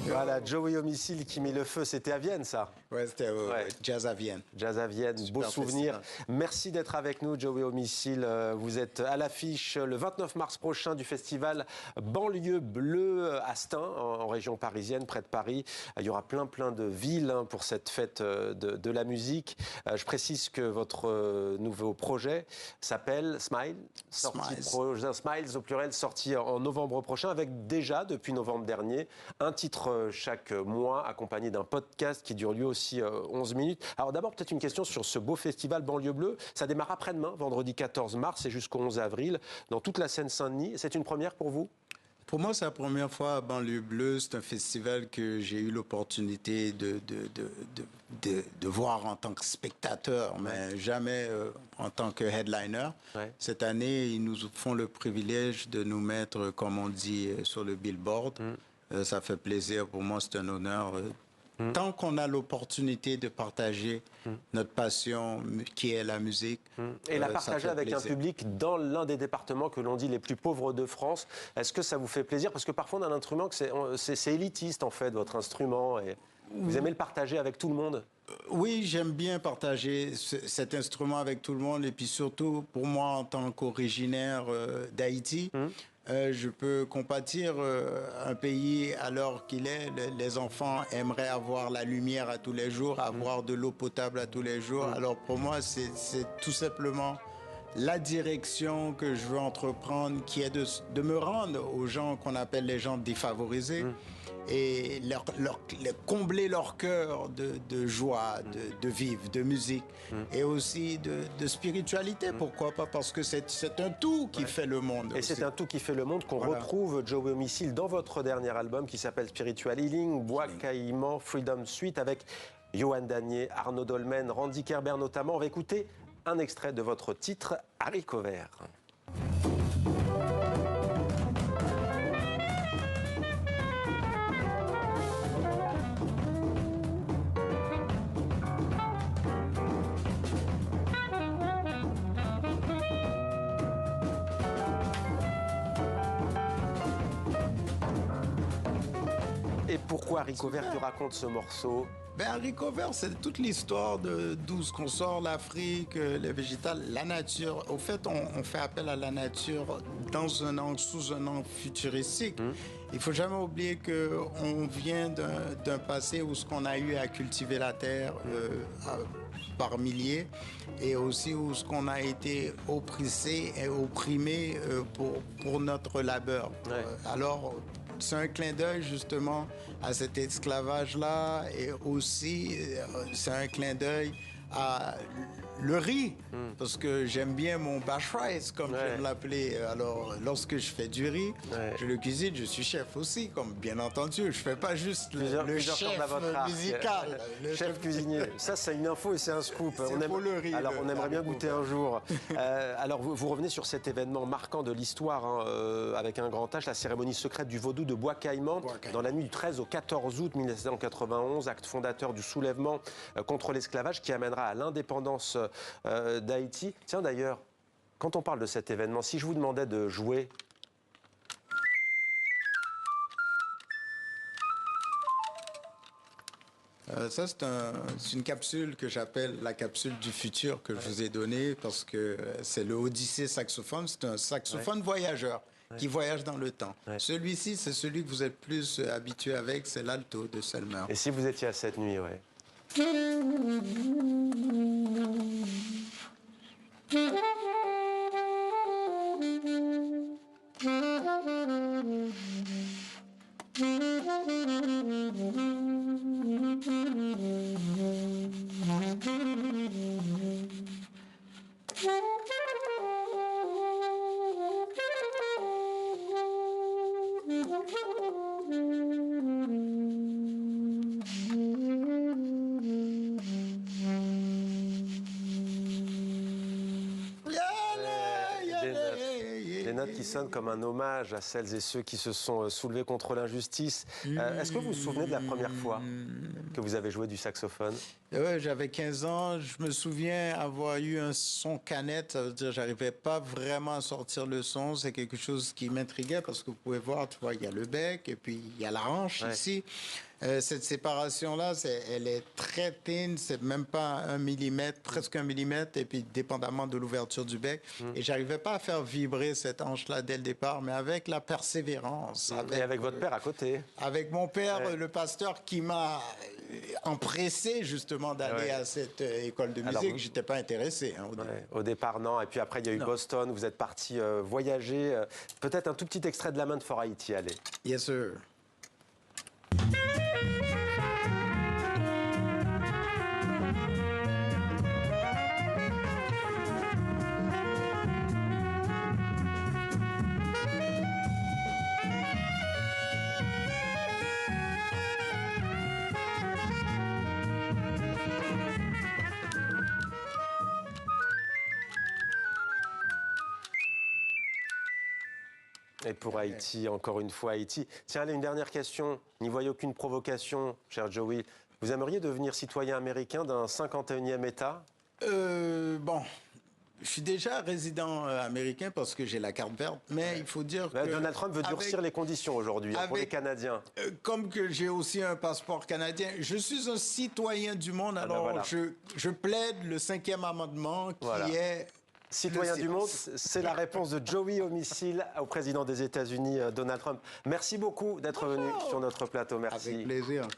Voilà, Joey Homicile qui mit le feu, c'était à Vienne ça? Ouais, c'était Ouais. Jazz à Vienne. Jazz à Vienne, beau Super souvenir. festival. Merci d'être avec nous, Joey Homicile. Vous êtes à l'affiche le 29 mars prochain du festival Banlieue Bleue à Stein, en région parisienne, près de Paris. Il y aura plein de villes pour cette fête de la musique. Je précise que votre nouveau projet s'appelle Smile, Smiles au pluriel, sorti en novembre prochain, avec déjà, depuis novembre dernier, un titre chaque mois, accompagné d'un podcast qui dure lui aussi 11 minutes. Alors d'abord, peut-être une question sur ce beau festival Banlieue Bleue. Ça démarre après-demain, vendredi 14 mars, et jusqu'au 11 avril, dans toute la Seine-Saint-Denis. C'est une première pour vous? Pour moi, c'est la première fois à Banlieue Bleue. C'est un festival que j'ai eu l'opportunité de voir en tant que spectateur, mais jamais en tant que headliner. Ouais. Cette année, ils nous font le privilège de nous mettre, comme on dit, sur le billboard. Ça fait plaisir. Pour moi, c'est un honneur. Tant qu'on a l'opportunité de partager notre passion, qui est la musique. Et la ça partager fait avec un plaisir. public dans l'un des départements que l'on dit les plus pauvres de France. Est-ce que ça vous fait plaisir? Parce que parfois on a un instrument que c'est élitiste en fait, votre instrument. Et vous aimez le partager avec tout le monde? Oui, j'aime bien partager cet instrument avec tout le monde et puis surtout pour moi en tant qu'originaire d'Haïti, je peux compatir un pays alors qu'il est. Les enfants aimeraient avoir la lumière à tous les jours, avoir de l'eau potable à tous les jours. Alors pour moi, c'est tout simplement la direction que je veux entreprendre qui est de me rendre aux gens qu'on appelle les gens défavorisés. Et combler leur cœur de joie, de vivre, de musique et aussi de spiritualité. Pourquoi pas? Parce que c'est un tout qui fait le monde. Et aussi. c'est un tout qui fait le monde qu'on Voilà. retrouve, Joey Homicile, dans votre dernier album qui s'appelle Spiritual Healing, Bois Caïman, Freedom Suite, avec Johan Danier, Arnaud Dolmen, Randy Kerber notamment. On va écouter un extrait de votre titre, Haricots verts. Et pourquoi Haricots verts tu racontes ce morceau? Ben, Haricots verts, c'est toute l'histoire d'où qu'on sort, l'Afrique, les végétales, la nature. Au fait, on fait appel à la nature dans un angle, sous un angle futuristique. Il faut jamais oublier qu'on vient d'un passé où ce qu'on a eu à cultiver la terre par milliers et aussi où ce qu'on a été oppressé et opprimé pour notre labeur. Ouais. Alors, c'est un clin d'œil justement à cet esclavage-là et aussi c'est un clin d'œil à le riz, parce que j'aime bien mon bash rice, comme j'aime l'appeler. Alors, lorsque je fais du riz, je le cuisine, je suis chef aussi, comme bien entendu. Je fais pas juste le chef musical. Le Chef cuisinier. Ça, c'est une info et c'est un scoop. C'est pour le riz. Alors, on aimerait bien goûter un jour. Alors, vous revenez sur cet événement marquant de l'histoire, avec un grand H, la cérémonie secrète du vaudou de Bois Caïman, dans la nuit du 13 au 14 août 1991, acte fondateur du soulèvement contre l'esclavage qui amènera à l'indépendance d'Haïti. Tiens, d'ailleurs, quand on parle de cet événement, si je vous demandais de jouer... Ça, c'est une capsule que j'appelle la capsule du futur que je vous ai donnée parce que c'est le Odyssée saxophone. C'est un saxophone voyageur qui voyage dans le temps. Celui-ci, c'est celui que vous êtes plus habitué avec, c'est l'alto de Selmer. Et si vous étiez à cette nuit, ouais. des notes qui sonnent comme un hommage à celles et ceux qui se sont soulevés contre l'injustice. Est-ce que vous vous souvenez de la première fois que vous avez joué du saxophone? Ouais, j'avais 15 ans. Je me souviens avoir eu un son canette. Ça veut dire j'arrivais pas vraiment à sortir le son. C'est quelque chose qui m'intriguait parce que vous pouvez voir, tu vois, il y a le bec et puis il y a la hanche ici. Cette séparation-là, elle est très fine, c'est même pas 1 millimètre, presque 1 millimètre, et puis dépendamment de l'ouverture du bec. Et j'arrivais pas à faire vibrer cette hanche-là dès le départ, mais avec la persévérance. Et avec votre père à côté? Avec mon père, le pasteur, qui m'a empressé justement d'aller à cette école de musique. Je n'étais pas intéressé au début. Au départ, non. Et puis après, il y a eu Boston, vous êtes parti voyager. Peut-être un tout petit extrait de La Main for Haiti, allez. Yes, sir. Et pour Haïti, encore une fois Haïti. Tiens, allez, une dernière question. N'y voyez aucune provocation, cher Joey. Vous aimeriez devenir citoyen américain d'un 51e État? Bon, je suis déjà résident américain parce que j'ai la carte verte, mais il faut dire que... Donald Trump veut durcir les conditions aujourd'hui pour les Canadiens. Comme que j'ai aussi un passeport canadien, je suis un citoyen du monde, alors je plaide le 5e amendement qui est... Citoyen du monde, c'est la réponse de Joey Homicile au président des États-Unis, Donald Trump. Merci beaucoup d'être venu sur notre plateau. Merci. Avec plaisir.